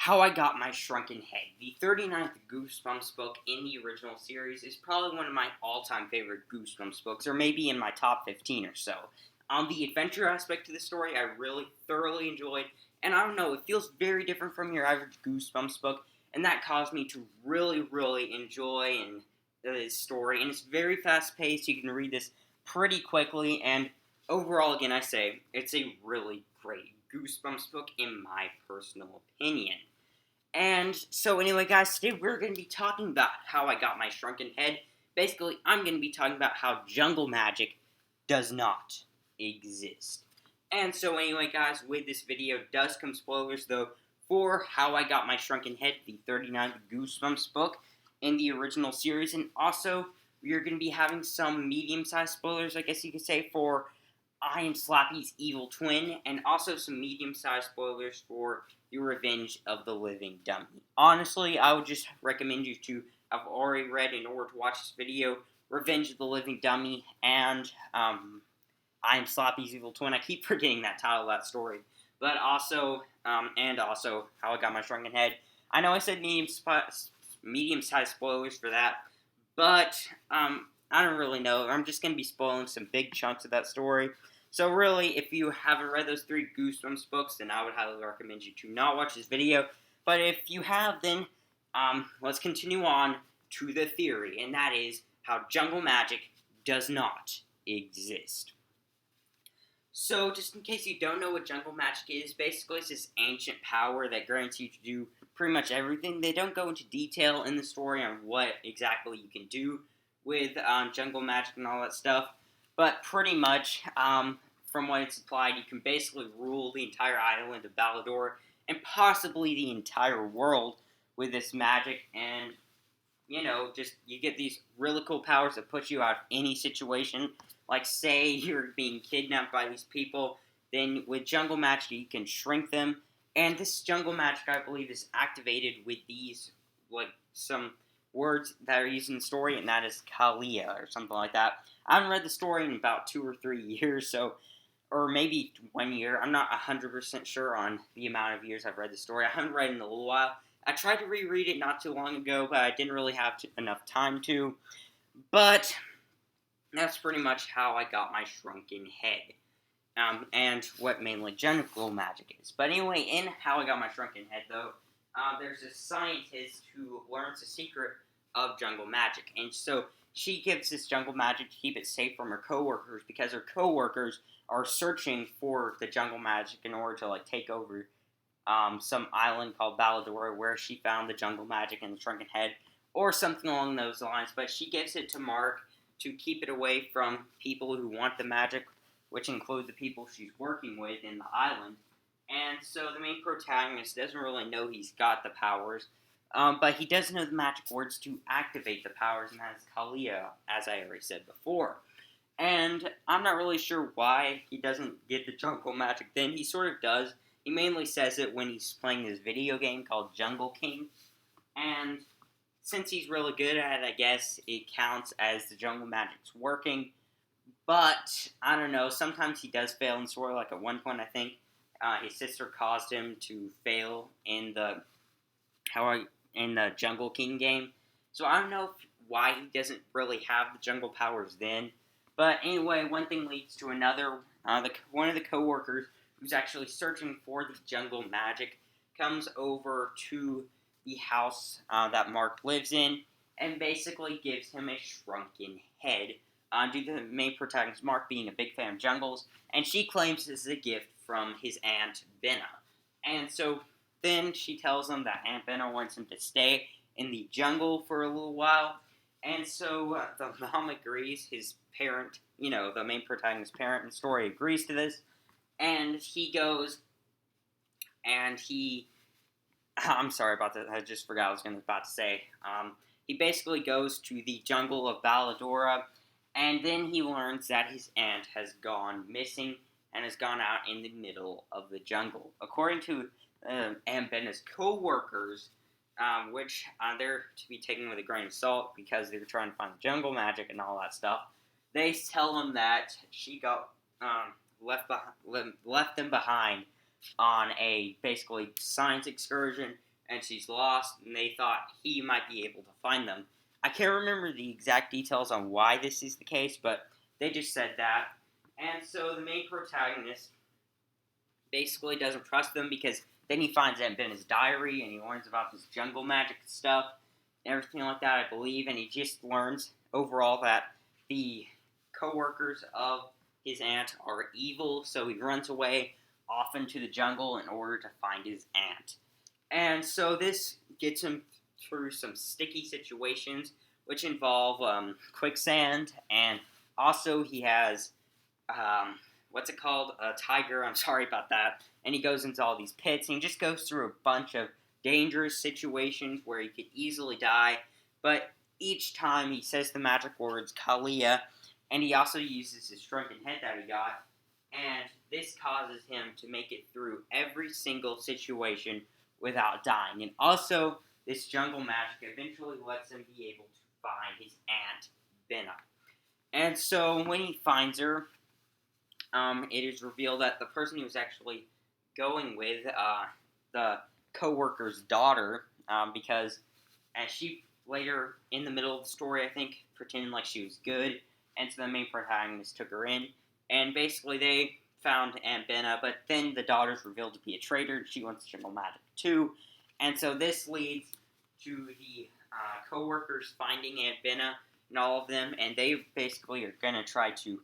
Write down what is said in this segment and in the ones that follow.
How I Got My Shrunken Head. The 39th Goosebumps book in the original series is probably one of my all-time favorite Goosebumps books, or maybe in my top 15 or so. The adventure aspect to the story I really thoroughly enjoyed, and I don't know, it feels very different from your average Goosebumps book, and that caused me to really enjoy this story, and it's very fast-paced. You can read this pretty quickly, and overall, again, I say, it's a really great Goosebumps book in my personal opinion. And so anyway, guys, today we're going to be talking about how I got my shrunken head. Basically, I'm going to be talking about how jungle magic does not exist. And so anyway, guys, with this video does come spoilers, though, for How I Got My Shrunken Head, the 39th Goosebumps book in the original series. And also, we're going to be having some medium-sized spoilers, I guess you could say, for I Am Slappy's evil twin, and also some medium-sized spoilers for The Revenge of the Living Dummy. Honestly, I would just recommend you to have already read, in order to watch this video, Revenge of the Living Dummy and I Am Slappy's Evil Twin. I keep forgetting that title of that story. But also, and also, How I Got My Shrunken Head. I know I said medium-sized spoilers for that, but I don't really know. I'm just going to be spoiling some big chunks of that story. So really, if you haven't read those 3 Goosebumps books, then I would highly recommend you to not watch this video. But if you have, then let's continue on to the theory, and that is how jungle magic does not exist. So, just in case you don't know what jungle magic is, basically it's this ancient power that grants you to do pretty much everything. They don't go into detail in the story on what exactly you can do with jungle magic and all that stuff. But pretty much, from what it's implied, you can basically rule the entire island of Balador and possibly the entire world with this magic. And, you know, just you get these really cool powers that put you out of any situation. Like, say you're being kidnapped by these people, then with jungle magic you can shrink them. And this jungle magic, I believe, is activated with these, like, some words that are used in the story, and that is Kalia, or something like that. I haven't read the story in about 2 or 3 years, so, or maybe 1 year. I'm not 100% sure on the amount of years I've read the story. I haven't read it in a little while. I tried to reread it not too long ago, but I didn't really have enough time to. But that's pretty much how I got my shrunken head. And what mainly jungle magic is. But anyway, in How I Got My Shrunken Head, though, there's a scientist who learns the secret of jungle magic. And so she gives this jungle magic to keep it safe from her coworkers, because her coworkers are searching for the jungle magic in order to, like, take over some island called Balador, where she found the jungle magic in the shrunken head, or something along those lines. But she gives it to Mark to keep it away from people who want the magic, which include the people she's working with in the island. And so the main protagonist doesn't really know he's got the powers, but he does know the magic words to activate the powers, and that is Kalia, as I already said before. And I'm not really sure why he doesn't get the jungle magic then. He sort of does. He mainly says it when he's playing this video game called Jungle King. And since he's really good at it, I guess it counts as the jungle magic's working. But, I don't know, sometimes he does fail in the story. Like, at one point, I think, his sister caused him to fail in the Jungle King game. So I don't know why he doesn't really have the jungle powers then. But anyway, one thing leads to another. One of the co-workers who's actually searching for the jungle magic comes over to the house that Mark lives in, and basically gives him a shrunken head, due to the main protagonist, Mark, being a big fan of jungles, and she claims this is a gift from his Aunt Benna. And so then she tells him that Aunt Benna wants him to stay in the jungle for a little while, and so the mom agrees. His parent, you know, the main protagonist's parent in the story, agrees to this, and he goes, and I'm sorry about that, I just forgot what I was about to say. He basically goes to the jungle of Baladora, and then he learns that his aunt has gone missing and has gone out in the middle of the jungle. According to Aunt Benna's co-workers, which they're to be taken with a grain of salt because they're trying to find the jungle magic and all that stuff, they tell him that she got left them behind on a basically science excursion, and she's lost, and they thought he might be able to find them. I can't remember the exact details on why this is the case, but they just said that. And so the main protagonist basically doesn't trust them because then he finds Aunt Benna's diary and he learns about this jungle magic stuff and everything like that, I believe, and he just learns overall that the co-workers of his aunt are evil, so he runs away off into the jungle in order to find his aunt. And so this gets him through some sticky situations, which involve quicksand, and also he has what's it called? A tiger. I'm sorry about that. And he goes into all these pits, and he just goes through a bunch of dangerous situations where he could easily die. But each time he says the magic words Kalia, and he also uses his shrunken head that he got, and this causes him to make it through every single situation without dying. And also, this jungle magic eventually lets him be able to find his aunt, Benna. And so when he finds her, it is revealed that the person he was actually going with, the co-worker's daughter, because as she later in the middle of the story, I think, pretended like she was good, and so the main protagonist took her in, and basically they found Aunt Benna, but then the daughter's revealed to be a traitor. She wants jungle magic too, and so this leads to the co-workers finding Aunt Benna and all of them, and they basically are going to try to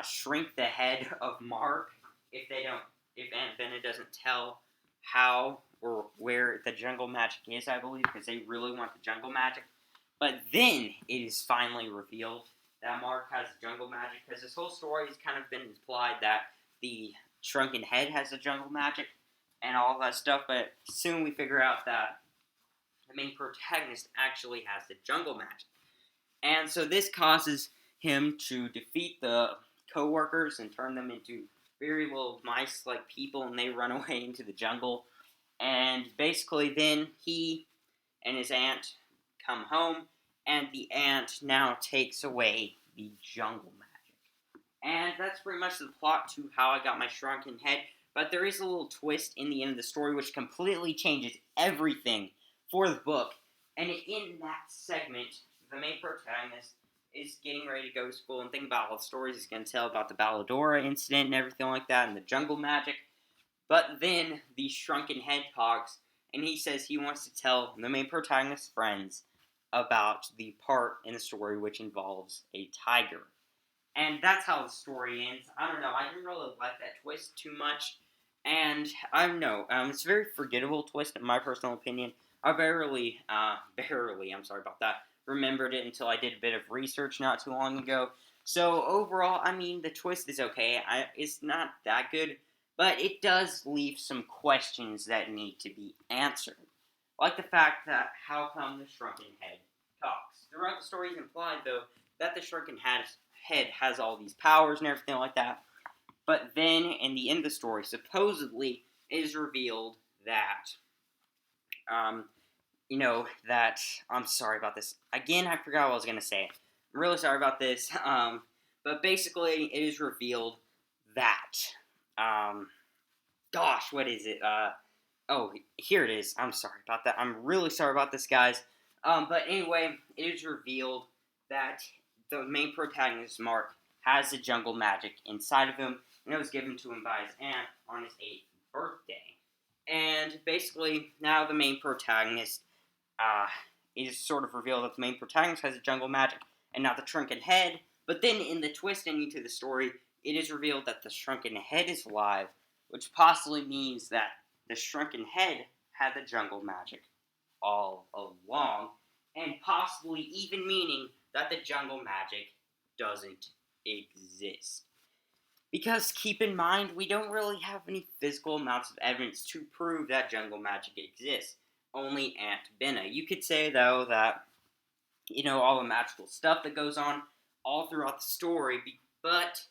shrink the head of Mark if Aunt Benna doesn't tell how or where the jungle magic is, I believe, because they really want the jungle magic. But then it is finally revealed that Mark has jungle magic, because this whole story has kind of been implied that the shrunken head has the jungle magic and all that stuff, but soon we figure out that the main protagonist actually has the jungle magic. And so this causes him to defeat the co-workers and turn them into very little mice-like people, and they run away into the jungle. And basically then he and his aunt come home, and the aunt now takes away the jungle magic. And that's pretty much the plot to how I got my shrunken head, but there is a little twist in the end of the story which completely changes everything for the book. And in that segment, the main protagonist is getting ready to go to school and think about all the stories he's going to tell about the Balladora incident and everything like that and the jungle magic. But then the shrunken head talks, and he says he wants to tell the main protagonist's friends about the part in the story which involves a tiger. And that's how the story ends. I don't know, I didn't really like that twist too much. And I don't know, it's a very forgettable twist in my personal opinion. I barely, I'm sorry about that, remembered it until I did a bit of research not too long ago. So overall, I mean, the twist is okay. It's not that good, but it does leave some questions that need to be answered. Like the fact that how come the shrunken head talks. Throughout the story, it's implied, though, that the shrunken head has all these powers and everything like that. But then, in the end of the story, supposedly, it is revealed that I'm sorry about this. Again, I forgot what I was going to say. I'm really sorry about this. But basically, it is revealed that, what is it? Here it is. I'm sorry about that. I'm really sorry about this, guys. But anyway, it is revealed that the main protagonist, Mark, has the jungle magic inside of him, and it was given to him by his aunt on his 8th birthday. And basically, now the main protagonist, it is sort of revealed that the main protagonist has a jungle magic, and not the shrunken head. But then, in the twist ending to the story, it is revealed that the shrunken head is alive, which possibly means that the shrunken head had the jungle magic all along, and possibly even meaning that the jungle magic doesn't exist. Because, keep in mind, we don't really have any physical amounts of evidence to prove that jungle magic exists. Only Aunt Benna. You could say, though, that, all the magical stuff that goes on all throughout the story, but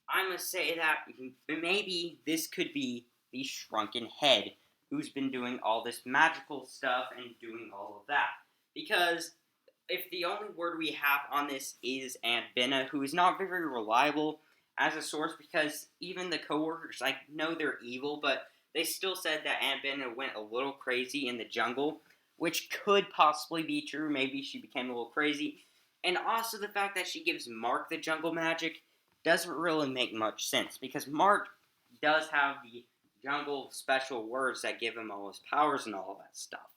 I must say that maybe this could be the shrunken head who's been doing all this magical stuff and doing all of that. Because if the only word we have on this is Aunt Benna, who is not very reliable as a source, because even the co-workers, I know they're evil, but they still said that Aunt Benna went a little crazy in the jungle, which could possibly be true. Maybe she became a little crazy. And also the fact that she gives Mark the jungle magic doesn't really make much sense because Mark does have the jungle special words that give him all his powers and all that stuff.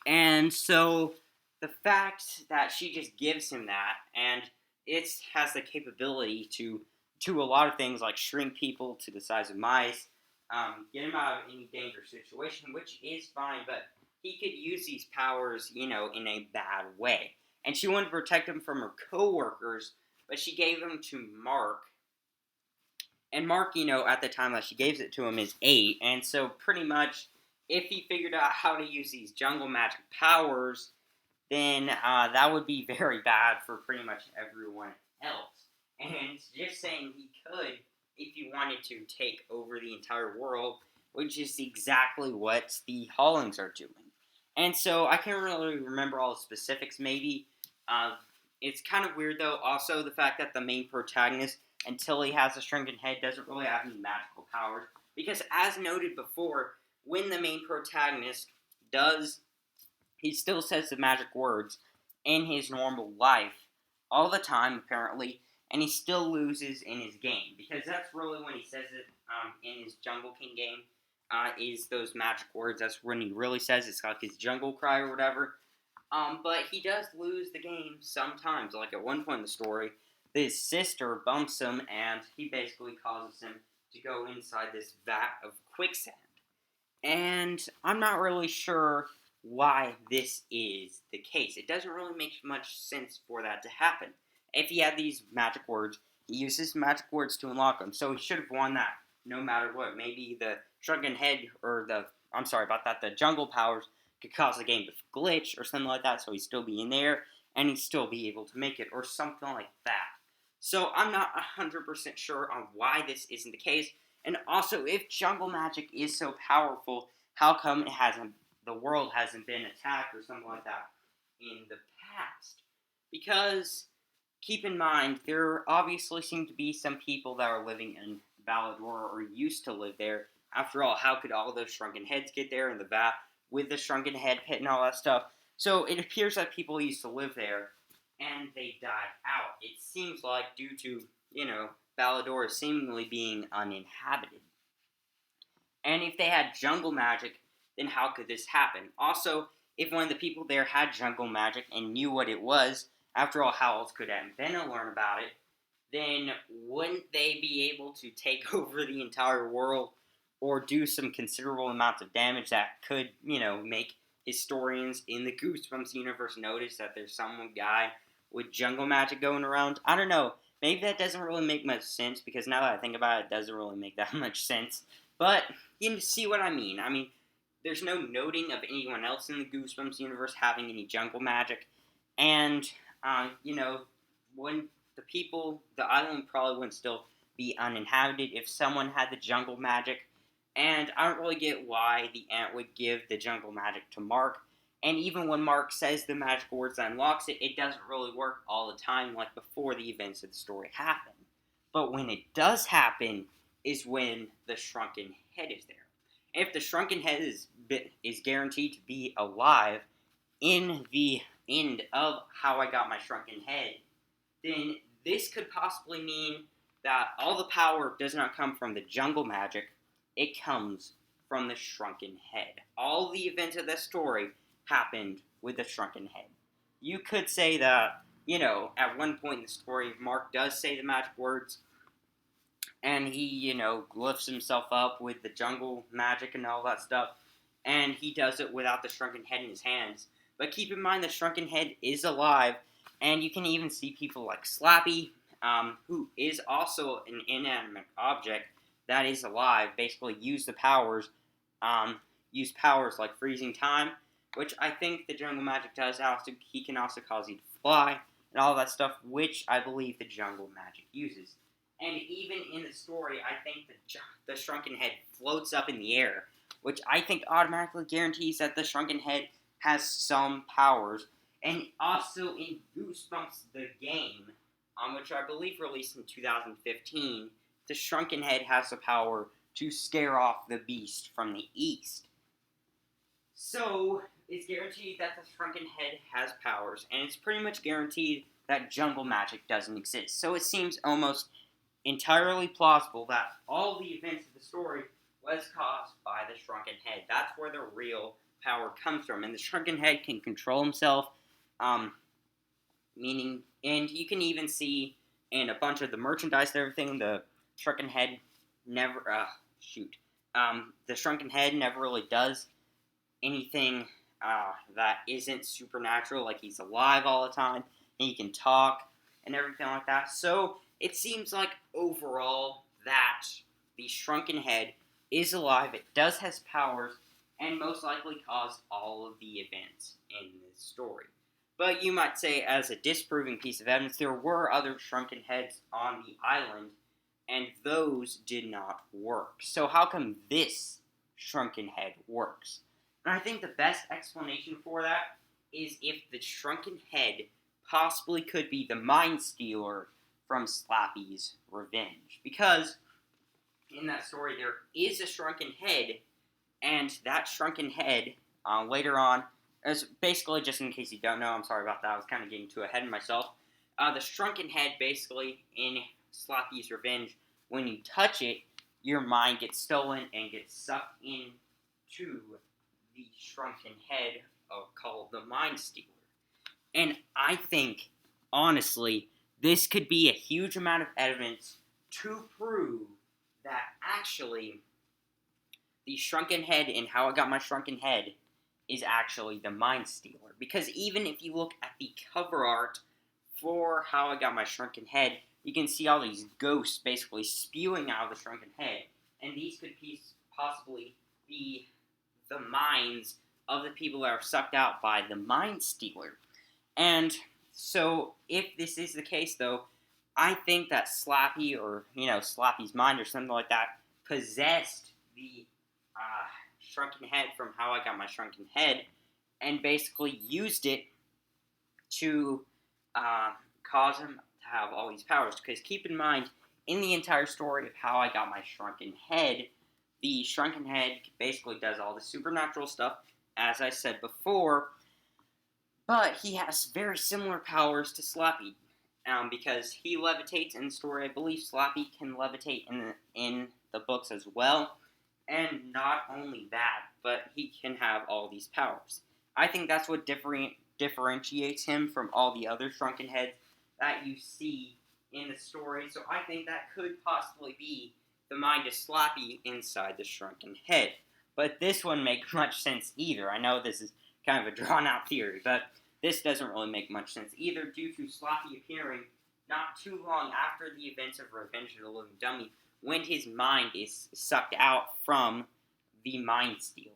And so the fact that she just gives him that and it has the capability to do a lot of things like shrink people to the size of mice, get him out of any dangerous situation, which is fine, but he could use these powers, in a bad way. And she wanted to protect him from her coworkers, but she gave them to Mark. And Mark, at the time that she gave it to him is 8, and so pretty much if he figured out how to use these jungle magic powers, then that would be very bad for pretty much everyone else. And just saying he could, if he wanted to, take over the entire world, which is exactly what the Hollings are doing. And so I can't really remember all the specifics, maybe. It's kind of weird, though, also the fact that the main protagonist, until he has a shrunken head, doesn't really have any magical powers. Because as noted before, when the main protagonist does, he still says the magic words in his normal life all the time, apparently, and he still loses in his game. Because that's really when he says it in his Jungle King game, is those magic words. That's when he really says it's like his jungle cry or whatever. But he does lose the game sometimes. Like at one point in the story, his sister bumps him, and he basically causes him to go inside this vat of quicksand. And I'm not really sure why this is the case. It doesn't really make much sense for that to happen. If he had these magic words, he uses magic words to unlock them, so he should have won that no matter what. Maybe the shrunken head, or the jungle powers could cause the game to glitch or something like that, so he'd still be in there, and he'd still be able to make it, or something like that. So I'm not 100% sure on why this isn't the case. And also, if jungle magic is so powerful, how come the world hasn't been attacked or something like that in the past? Because, keep in mind, there obviously seem to be some people that are living in Valador or used to live there. After all, how could all those shrunken heads get there in the vat with the shrunken head pit and all that stuff? So it appears that people used to live there and they died out. It seems like due to, Valador seemingly being uninhabited. And if they had jungle magic, then how could this happen? Also, if one of the people there had jungle magic and knew what it was, after all, how else could Aunt Benna learn about it? Then wouldn't they be able to take over the entire world or do some considerable amounts of damage that could, make historians in the Goosebumps universe notice that there's some guy with jungle magic going around? I don't know. Maybe that doesn't really make much sense, because now that I think about it, it doesn't really make that much sense. But you see what I mean. I mean, there's no noting of anyone else in the Goosebumps universe having any jungle magic. And, when the island probably wouldn't still be uninhabited if someone had the jungle magic. And I don't really get why the ant would give the jungle magic to Mark. And even when Mark says the magical words that unlocks it, it doesn't really work all the time like before the events of the story happen. But when it does happen is when the shrunken head is there. And if the shrunken head is guaranteed to be alive in the end of How I Got My Shrunken Head, then this could possibly mean that all the power does not come from the jungle magic, it comes from the shrunken head. All the events of the story happened with the shrunken head. You could say that, at one point in the story, Mark does say the magic words, and he, lifts himself up with the jungle magic and all that stuff, and he does it without the shrunken head in his hands. But keep in mind, the shrunken head is alive, and you can even see people like Slappy, who is also an inanimate object that is alive, basically use powers like freezing time, which I think the jungle magic does. He can also cause you to fly, and all that stuff, which I believe the jungle magic uses. And even in the story, I think the shrunken head floats up in the air, which I think automatically guarantees that the shrunken head has some powers. And also in Goosebumps the game, which I believe released in 2015, the shrunken head has the power to scare off the beast from the east. So, it's guaranteed that the Shrunken Head has powers, and it's pretty much guaranteed that jungle magic doesn't exist. So it seems almost entirely plausible that all the events of the story was caused by the Shrunken Head. That's where the real power comes from. And the Shrunken Head can control himself, meaning, and you can even see in a bunch of the merchandise and everything, the Shrunken Head never, the Shrunken Head never really does anything that isn't supernatural, like he's alive all the time, and he can talk, and everything like that. So, it seems like, overall, that the Shrunken Head is alive, it does has powers, and most likely caused all of the events in this story. But you might say, as a disproving piece of evidence, there were other Shrunken Heads on the island, and those did not work. So how come this Shrunken Head works? And I think the best explanation for that is if the Shrunken Head possibly could be the Mind Stealer from Slappy's revenge. Because in that story there is a Shrunken Head, and that Shrunken Head, later on, as basically, just in case you don't know, I'm sorry about that, I was kind of getting too ahead of myself. The Shrunken Head, basically, in Slappy's revenge, when you touch it, your mind gets stolen and gets sucked into the Shrunken Head called the Mind Stealer. And I think, honestly, this could be a huge amount of evidence to prove that actually the Shrunken Head in How I Got My Shrunken Head is actually the Mind Stealer. Because even if you look at the cover art for How I Got My Shrunken Head, you can see all these ghosts basically spewing out of the Shrunken Head. And these could possibly be the minds of the people that are sucked out by the Mind Stealer. And so, if this is the case, though, I think that Slappy, or, Slappy's mind or something like that, possessed the Shrunken Head from How I Got My Shrunken Head, and basically used it to cause him to have all these powers. Because keep in mind, in the entire story of How I Got My Shrunken Head, the Shrunken Head basically does all the supernatural stuff, as I said before, but he has very similar powers to Slappy, because he levitates in the story. I believe Slappy can levitate in the books as well, and not only that, but he can have all these powers. I think that's what differentiates him from all the other Shrunken Heads that you see in the story, so I think that could possibly be the mind of Slappy inside the Shrunken Head. But this wouldn't make much sense either. I know this is kind of a drawn-out theory, but this doesn't really make much sense either, due to Slappy appearing not too long after the events of Revenge of the Living Dummy, when his mind is sucked out from the Mind Stealer.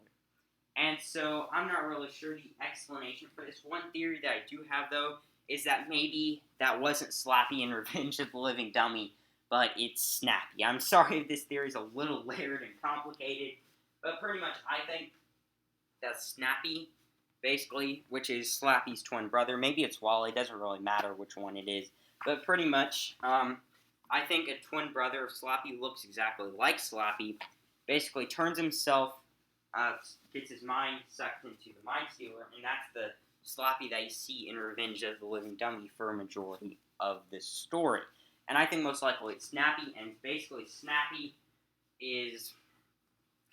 And so, I'm not really sure the explanation for this. One theory that I do have, though, is that maybe that wasn't Slappy in Revenge of the Living Dummy, but it's Snappy. I'm sorry if this theory is a little layered and complicated, but pretty much I think that Snappy, basically, which is Slappy's twin brother, maybe it's Wally, doesn't really matter which one it is, but pretty much, I think a twin brother of Slappy looks exactly like Slappy, basically turns himself, gets his mind sucked into the Mind Stealer, and that's the Slappy that you see in Revenge of the Living Dummy for a majority of this story. And I think most likely it's Snappy, and basically Snappy is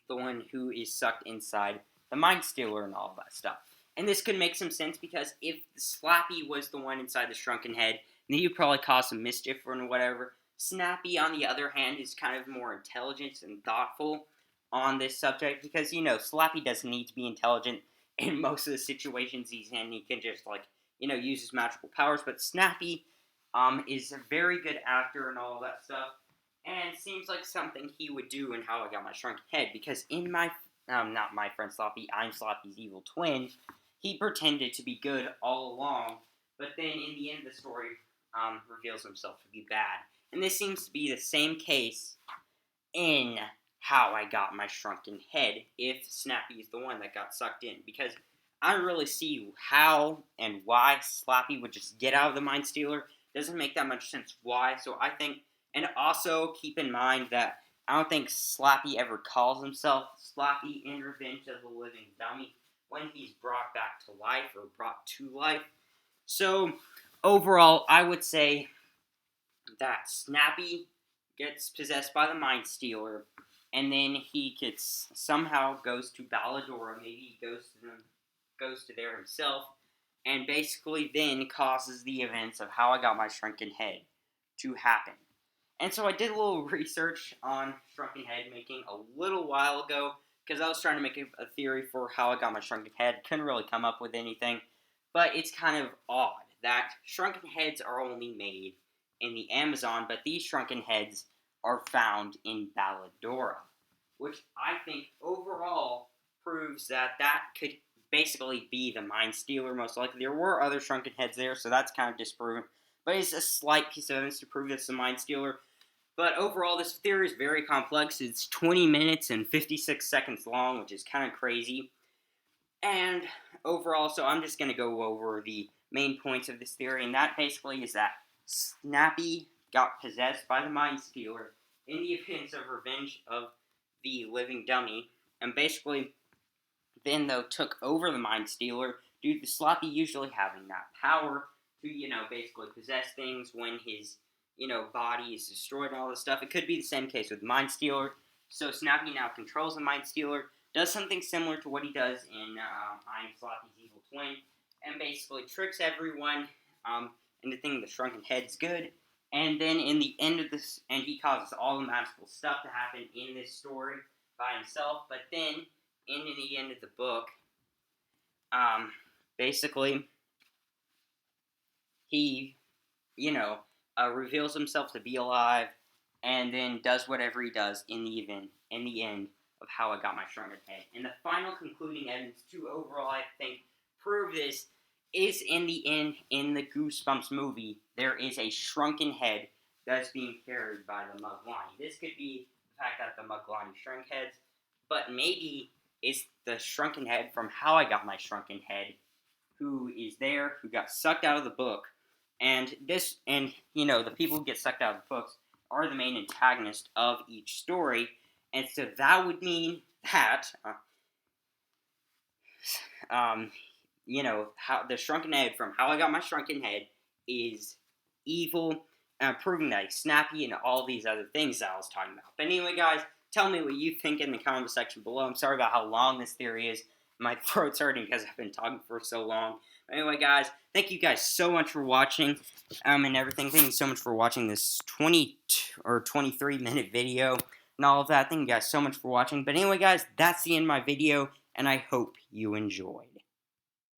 the one who is sucked inside the Mind Stealer and all that stuff. And this could make some sense, because if Slappy was the one inside the Shrunken Head, then he'd probably cause some mischief or whatever. Snappy, on the other hand, is kind of more intelligent and thoughtful on this subject, because, Slappy doesn't need to be intelligent in most of the situations he's in. He can just, use his magical powers, but Snappy is a very good actor and all that stuff, and seems like something he would do in How I Got My Shrunken Head, because in not my friend Slappy, I'm Slappy's evil twin, he pretended to be good all along, but then in the end of the story, reveals himself to be bad. And this seems to be the same case in How I Got My Shrunken Head, if Snappy is the one that got sucked in, because I don't really see how and why Slappy would just get out of the Mind Stealer. Doesn't make that much sense why, so I think, and also keep in mind that I don't think Slappy ever calls himself Slappy in Revenge of the Living Dummy when he's brought back to life or brought to life. So, overall, I would say that Snappy gets possessed by the Mind Stealer, and then he gets somehow goes to Balladora. Maybe he goes to there himself, and basically then causes the events of How I Got My Shrunken Head to happen. And so I did a little research on Shrunken Head making a little while ago because I was trying to make a theory for How I Got My Shrunken Head. Couldn't really come up with anything, but it's kind of odd that shrunken heads are only made in the Amazon, but these shrunken heads are found in Balladora, which I think overall proves that that could basically be the Mind Stealer, most likely. There were other shrunken heads there, so that's kind of disproven. But it's a slight piece of evidence to prove it's the Mind Stealer. But overall, this theory is very complex. It's 20 minutes and 56 seconds long, which is kind of crazy. And overall, so I'm just going to go over the main points of this theory, and that basically is that Snappy got possessed by the Mind Stealer in the events of Revenge of the Living Dummy, and basically then, though, took over the Mind Stealer due to Sloppy usually having that power to, basically possess things when his, body is destroyed and all this stuff. It could be the same case with Mind Stealer. So Snappy now controls the Mind Stealer, does something similar to what he does in I Am Sloppy's Evil Twin, and basically tricks everyone into thinking the Shrunken Head's good. And then in the end of this, and he causes all the magical stuff to happen in this story by himself. But then, in the end of the book, basically, he, reveals himself to be alive, and then does whatever he does in the end of How I Got My Shrunken Head. And the final concluding evidence to overall, I think, prove this is in the end, in the Goosebumps movie, there is a shrunken head that's being carried by the Muglani. This could be the fact that the Muglani shrunk heads, but maybe it's the shrunken head from How I Got My Shrunken Head who is there, who got sucked out of the book, and the people who get sucked out of the books are the main antagonist of each story, and so that would mean that, how the Shrunken Head from How I Got My Shrunken Head is evil, proving that he's snappy and all these other things that I was talking about. But anyway, guys, tell me what you think in the comment section below. I'm sorry about how long this theory is. My throat's hurting because I've been talking for so long. But anyway, guys, thank you guys so much for watching, and everything. Thank you so much for watching this 20 or 23-minute video and all of that. Thank you guys so much for watching. But anyway, guys, that's the end of my video, and I hope you enjoyed.